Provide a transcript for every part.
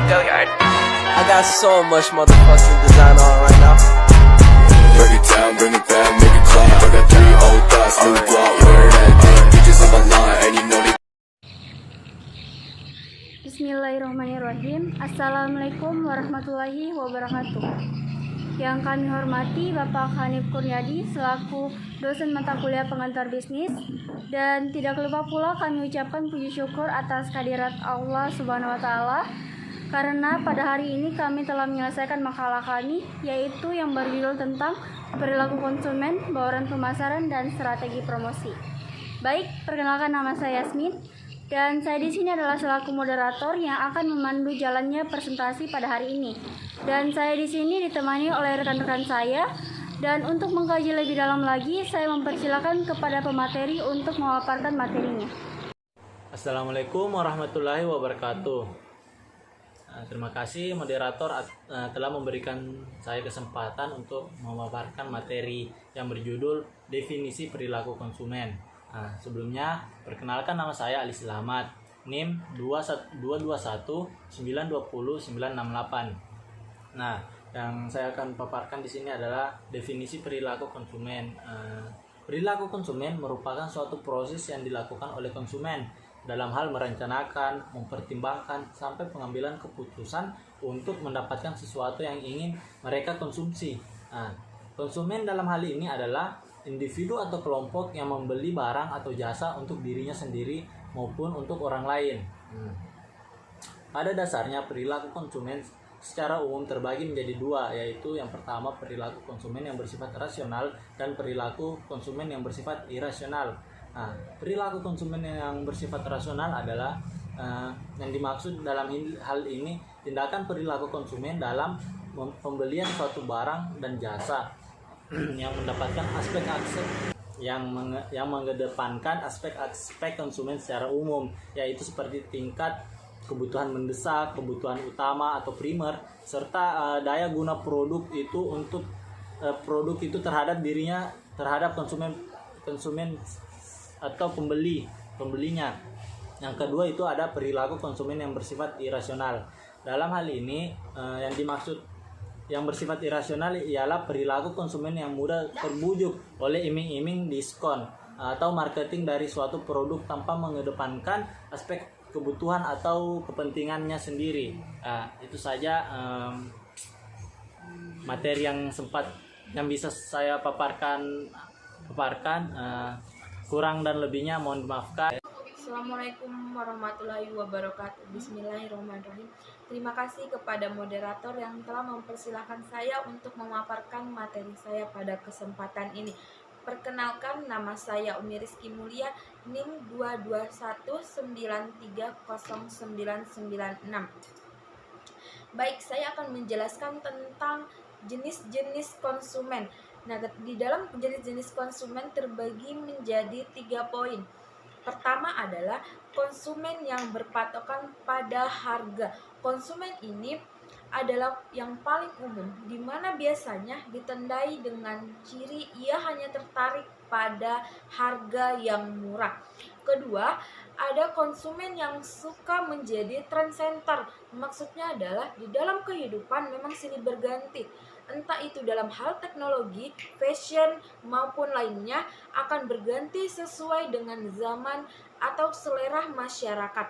Go yard. I got so much motherfucking design on right now. Break it down, bring it back, make it clap. I got 3 old thoughts, new block, where that thing. Bitches on my line, and you know they. Bismillahirrahmanirrahim. Assalamualaikum warahmatullahi wabarakatuh. Yang kami hormati Bapak Hanif Kurniadi selaku dosen mata kuliah pengantar bisnis, dan tidak lupa pula kami ucapkan puji syukur atas kehadirat Allah Subhanahu wa taala karena pada hari ini kami telah menyelesaikan makalah kami, yaitu yang berjudul tentang perilaku konsumen, bauran pemasaran dan strategi promosi. Baik, perkenalkan, nama saya Yasmin. Dan saya di sini adalah selaku moderator yang akan memandu jalannya presentasi pada hari ini. Dan saya di sini ditemani oleh rekan-rekan saya. Dan untuk mengkaji lebih dalam lagi, saya mempersilakan kepada pemateri untuk memaparkan materinya. Assalamualaikum warahmatullahi wabarakatuh. Terima kasih moderator telah memberikan saya kesempatan untuk memaparkan materi yang berjudul definisi perilaku konsumen. Sebelumnya, perkenalkan, nama saya Ali Selamat, NIM 221920968. Yang saya akan paparkan di sini adalah definisi perilaku konsumen. Perilaku konsumen merupakan suatu proses yang dilakukan oleh konsumen dalam hal merencanakan, mempertimbangkan, sampai pengambilan keputusan untuk mendapatkan sesuatu yang ingin mereka konsumsi. Konsumen dalam hal ini adalah individu atau kelompok yang membeli barang atau jasa untuk dirinya sendiri maupun untuk orang lain. Pada dasarnya perilaku konsumen secara umum terbagi menjadi dua, yaitu yang pertama perilaku konsumen yang bersifat rasional dan perilaku konsumen yang bersifat irasional. Perilaku konsumen yang bersifat rasional adalah yang dimaksud dalam hal ini tindakan perilaku konsumen dalam pembelian suatu barang dan jasa yang mendapatkan aspek-aspek yang mengedepankan aspek-aspek konsumen secara umum, yaitu seperti tingkat kebutuhan mendesak, kebutuhan utama atau primer, serta daya guna produk itu untuk produk itu terhadap dirinya, terhadap konsumen atau pembelinya. Yang kedua itu ada perilaku konsumen yang bersifat irasional. Dalam hal ini yang dimaksud yang bersifat irasional ialah perilaku konsumen yang mudah terbujuk oleh iming-iming diskon atau marketing dari suatu produk tanpa mengedepankan aspek kebutuhan atau kepentingannya sendiri. Itu saja materi yang bisa saya paparkan. Kurang dan lebihnya mohon dimaafkan. Assalamualaikum warahmatullahi wabarakatuh. Bismillahirrahmanirrahim. Terima kasih kepada moderator yang telah mempersilahkan saya untuk memaparkan materi saya pada kesempatan ini. Perkenalkan, nama saya Umi Rizky Mulia, NIM 221930996. Baik, saya akan menjelaskan tentang jenis-jenis konsumen. Nah, di dalam jenis-jenis konsumen terbagi menjadi 3 poin. Pertama adalah konsumen yang berpatokan pada harga. Konsumen ini adalah yang paling umum, di mana biasanya ditandai dengan ciri ia hanya tertarik pada harga yang murah. Kedua, ada konsumen yang suka menjadi trendsetter. Maksudnya adalah di dalam kehidupan memang silih berganti, entah itu dalam hal teknologi, fashion, maupun lainnya akan berganti sesuai dengan zaman atau selera masyarakat.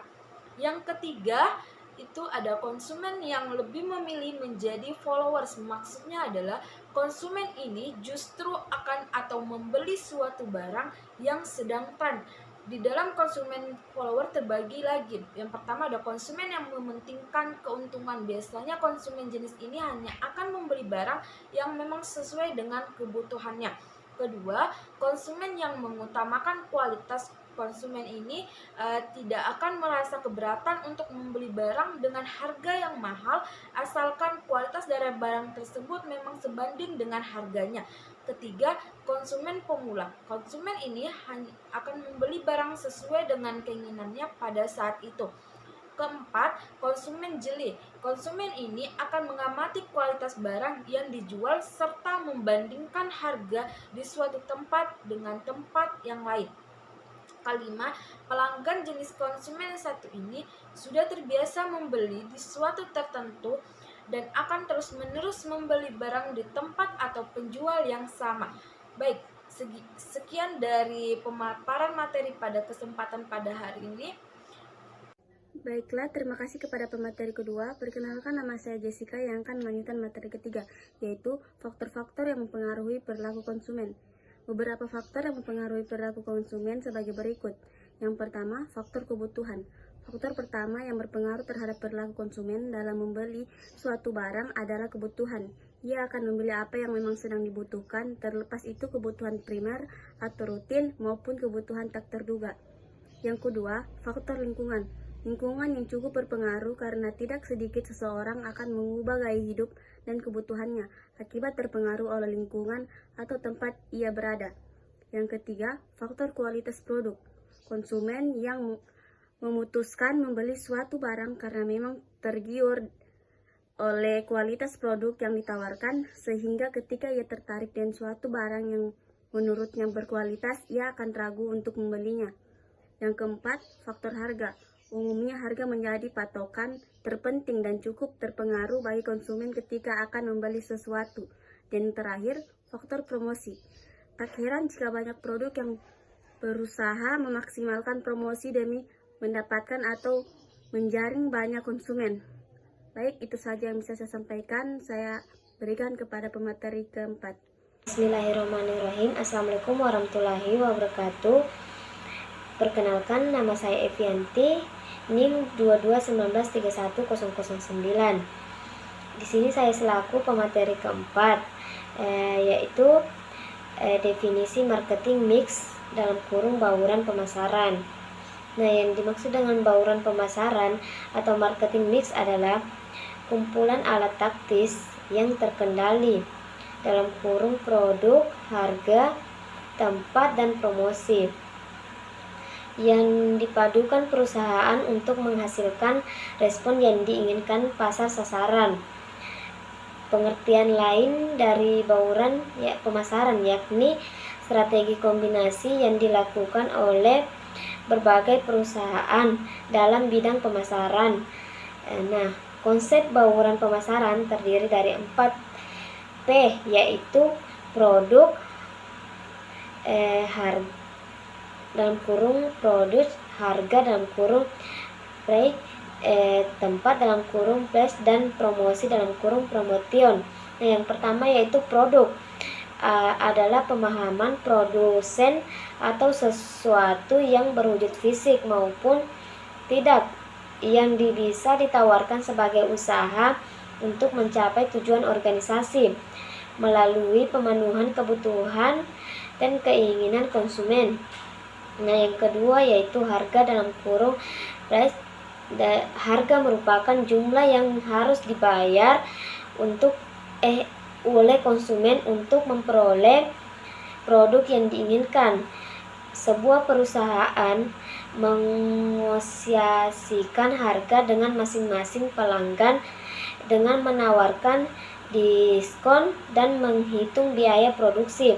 Yang ketiga, itu ada konsumen yang lebih memilih menjadi followers. Maksudnya adalah konsumen ini justru akan atau membeli suatu barang yang sedang tren. Di dalam konsumen follower terbagi lagi. Yang pertama ada konsumen yang mementingkan keuntungan. Biasanya konsumen jenis ini hanya akan membeli barang yang memang sesuai dengan kebutuhannya. Kedua, konsumen yang mengutamakan kualitas. Konsumen ini tidak akan merasa keberatan untuk membeli barang dengan harga yang mahal asalkan kualitas dari barang tersebut memang sebanding dengan harganya. Ketiga, konsumen pemula. Konsumen ini hanya akan membeli barang sesuai dengan keinginannya pada saat itu. Keempat, konsumen jeli. Konsumen ini akan mengamati kualitas barang yang dijual serta membandingkan harga di suatu tempat dengan tempat yang lain. Kelima, pelanggan jenis konsumen satu ini sudah terbiasa membeli di suatu tertentu dan akan terus-menerus membeli barang di tempat atau penjual yang sama. Baik, sekian dari pemaparan materi pada kesempatan pada hari ini. Baiklah, terima kasih kepada pemateri kedua. Perkenalkan, nama saya Jessica yang akan melanjutkan materi ketiga, yaitu faktor-faktor yang mempengaruhi perilaku konsumen. Beberapa faktor yang mempengaruhi perilaku konsumen sebagai berikut. Yang pertama, faktor kebutuhan. Faktor pertama yang berpengaruh terhadap perilaku konsumen dalam membeli suatu barang adalah kebutuhan. Ia akan membeli apa yang memang sedang dibutuhkan, terlepas itu kebutuhan primer atau rutin maupun kebutuhan tak terduga. Yang kedua, faktor lingkungan. Lingkungan yang cukup berpengaruh karena tidak sedikit seseorang akan mengubah gaya hidup dan kebutuhannya akibat terpengaruh oleh lingkungan atau tempat ia berada. Yang ketiga, faktor kualitas produk. Konsumen yang memutuskan membeli suatu barang karena memang tergiur oleh kualitas produk yang ditawarkan, sehingga ketika ia tertarik dengan suatu barang yang menurutnya berkualitas, ia akan ragu untuk membelinya. Yang keempat, faktor harga. Umumnya harga menjadi patokan terpenting dan cukup terpengaruh bagi konsumen ketika akan membeli sesuatu. Dan terakhir, faktor promosi. Tak heran jika banyak produk yang berusaha memaksimalkan promosi demi mendapatkan atau menjaring banyak konsumen. Baik, itu saja yang bisa saya sampaikan. Saya berikan kepada pemateri keempat. Bismillahirrahmanirrahim. Assalamualaikum warahmatullahi wabarakatuh. Perkenalkan, nama saya Evianti, NIM 2219310009. Di sini saya selaku pemateri keempat, yaitu definisi marketing mix dalam kurung bauran pemasaran. Nah, yang dimaksud dengan bauran pemasaran atau marketing mix adalah kumpulan alat taktis yang terkendali dalam kurung produk, harga, tempat, dan promosi yang dipadukan perusahaan untuk menghasilkan respon yang diinginkan pasar sasaran. Pengertian lain dari bauran pemasaran yakni strategi kombinasi yang dilakukan oleh berbagai perusahaan dalam bidang pemasaran. Nah, konsep bauran pemasaran terdiri dari 4P, yaitu produk, harga dalam kurung produk, harga dalam kurung price, tempat dalam kurung place, dan promosi dalam kurung promotion. Nah, yang pertama yaitu produk. Adalah pemahaman produsen atau sesuatu yang berwujud fisik maupun tidak yang bisa ditawarkan sebagai usaha untuk mencapai tujuan organisasi melalui pemenuhan kebutuhan dan keinginan konsumen. Nah, yang kedua yaitu harga dalam kurung price. Harga merupakan jumlah yang harus dibayar oleh konsumen untuk memperoleh produk yang diinginkan. Sebuah perusahaan menegosiasikan harga dengan masing-masing pelanggan dengan menawarkan diskon dan menghitung biaya produksi,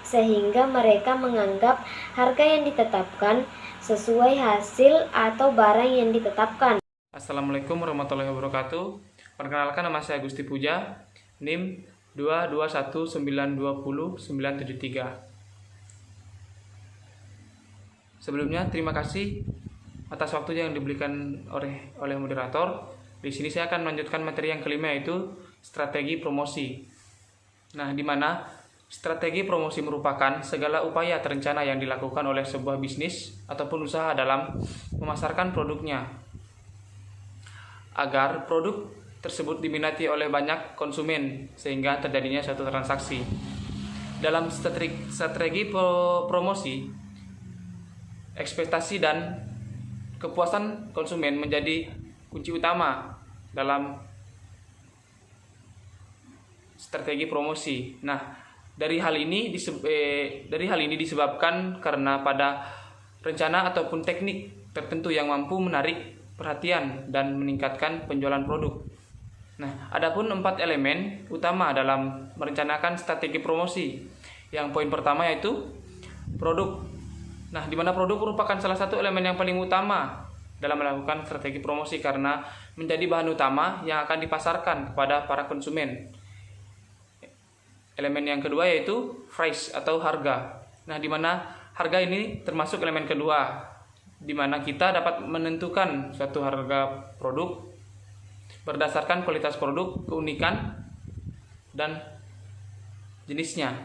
sehingga mereka menganggap harga yang ditetapkan sesuai hasil atau barang yang ditetapkan. Assalamualaikum warahmatullahi wabarakatuh. Perkenalkan, nama saya Gusti Puja, NIM 2219200973. Sebelumnya terima kasih atas waktu yang diberikan oleh moderator. Di sini saya akan melanjutkan materi yang kelima, yaitu strategi promosi. Nah, di mana strategi promosi merupakan segala upaya terencana yang dilakukan oleh sebuah bisnis ataupun usaha dalam memasarkan produknya agar produk tersebut diminati oleh banyak konsumen sehingga terjadinya suatu transaksi. Dalam strategi promosi, ekspektasi dan kepuasan konsumen menjadi kunci utama dalam strategi promosi. Nah, dari hal ini disebabkan karena pada rencana ataupun teknik tertentu yang mampu menarik perhatian dan meningkatkan penjualan produk. Nah, adapun 4 elemen utama dalam merencanakan strategi promosi. Yang poin pertama yaitu produk. Nah, di mana produk merupakan salah satu elemen yang paling utama dalam melakukan strategi promosi karena menjadi bahan utama yang akan dipasarkan kepada para konsumen. Elemen yang kedua yaitu price atau harga. Nah, di mana harga ini termasuk elemen kedua, di mana kita dapat menentukan suatu harga produk berdasarkan kualitas produk, keunikan, dan jenisnya.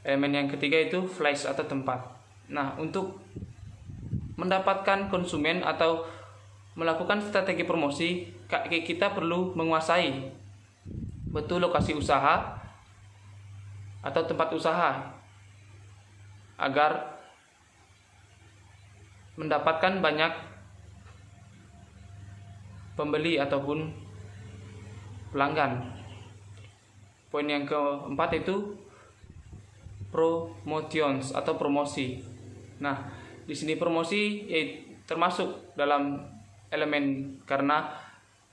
Elemen yang ketiga itu place atau tempat. Nah, untuk mendapatkan konsumen atau melakukan strategi promosi, kita perlu menguasai betul lokasi usaha atau tempat usaha agar mendapatkan banyak pembeli ataupun pelanggan. Poin yang keempat itu promotions atau promosi. Nah, di sini promosi termasuk dalam elemen karena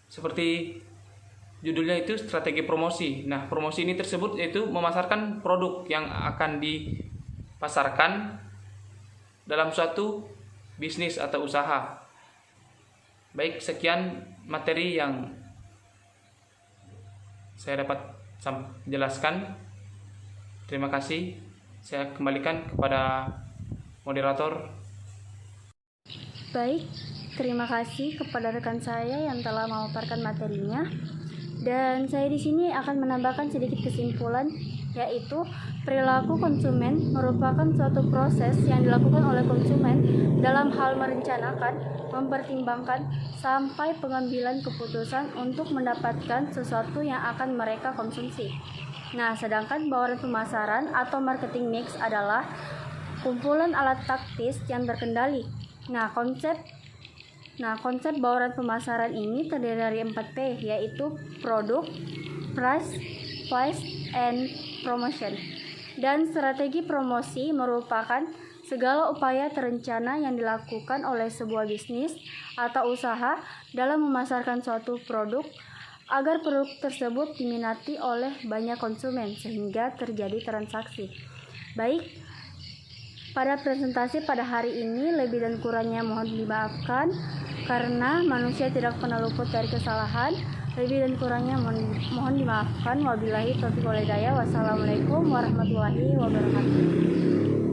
seperti judulnya itu strategi promosi. Nah, promosi ini tersebut yaitu memasarkan produk yang akan dipasarkan dalam suatu bisnis atau usaha. Baik, sekian materi yang saya dapat jelaskan. Terima kasih. Saya kembalikan kepada moderator. Baik, terima kasih kepada rekan saya yang telah memaparkan materinya. Dan saya di sini akan menambahkan sedikit kesimpulan, yaitu perilaku konsumen merupakan suatu proses yang dilakukan oleh konsumen dalam hal merencanakan, mempertimbangkan, sampai pengambilan keputusan untuk mendapatkan sesuatu yang akan mereka konsumsi. Nah, sedangkan bauran pemasaran atau marketing mix adalah kumpulan alat taktis yang berkendali. Nah, konsep bauran pemasaran ini terdiri dari 4P, yaitu produk, price, place, and promotion. Dan strategi promosi merupakan segala upaya terencana yang dilakukan oleh sebuah bisnis atau usaha dalam memasarkan suatu produk agar produk tersebut diminati oleh banyak konsumen sehingga terjadi transaksi. Baik, pada presentasi pada hari ini lebih dan kurangnya mohon dimaafkan karena manusia tidak pernah luput dari kesalahan. Lebih dan kurangnya mohon dimaafkan. Wabillahi taufiq wal hidayah. Wassalamualaikum warahmatullahi wabarakatuh.